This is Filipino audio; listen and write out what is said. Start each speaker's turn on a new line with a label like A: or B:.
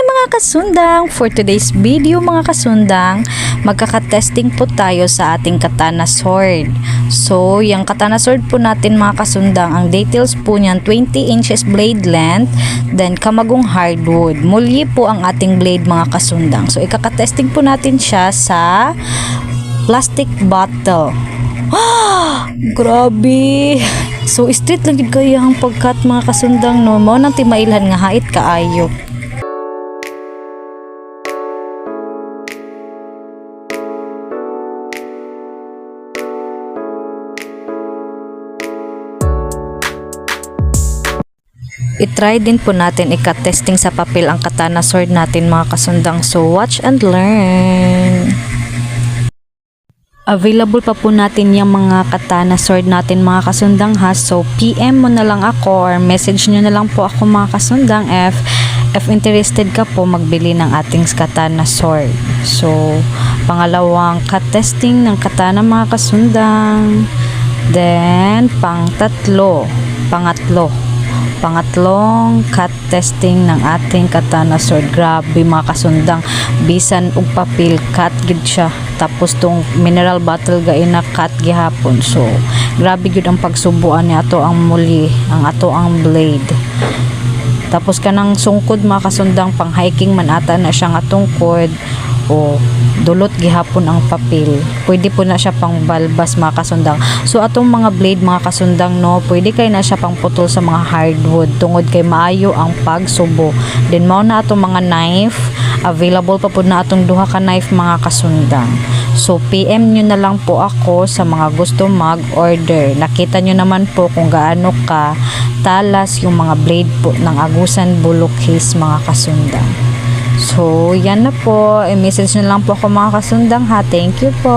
A: mga kasundang! For today's video mga kasundang, magkaka-testing po tayo sa ating katana sword. So, yung katana sword po natin mga kasundang, ang details po niyan 20 inches blade length, then kamagong hardwood. Mulyi po ang ating blade mga kasundang. So, ikaka-testing po natin siya sa plastic bottle. Grabe! So, straight lang yun kayo ang pagkat mga kasundang, no? Mao nang timailhan nga hait kaayo. I-try din po natin ika-testing sa papel ang katana sword natin mga kasundang. So, watch and learn! Available pa po natin yung mga katana sword natin mga kasundang ha. So, PM mo na lang ako or message nyo na lang po ako mga kasundang if interested ka po magbili ng ating katana sword. So, pangalawang ka-testing ng katana mga kasundang. Then, pangatlong cut testing ng ating katana sword. Grabe mga kasundang, bisan og papel cut gid siya, tapos tong mineral bottle gaina cut gihapon. So grabe gid ang pagsubuan ni ato ang muli ang ato ang blade. Tapos kanang sungkod mga kasundang, pang hiking man ata na siya nga tungkod o dulot gihapon ang papel, pwede po na siya pang balbas mga kasundang. So atong mga blade mga kasundang, no, pwede kay na siya pang putol sa mga hardwood tungod kay maayo ang pagsubo. Then mao na atong mga knife, available pa po na atong duha ka knife mga kasundang. So PM nyo na lang po ako sa mga gusto mag-order. Nakita nyo naman po kung gaano ka talas yung mga blade po ng Agusan Bulok Hills mga kasundang. So, yan na po. I-message na lang po ako mga kasundang ha. Thank you po.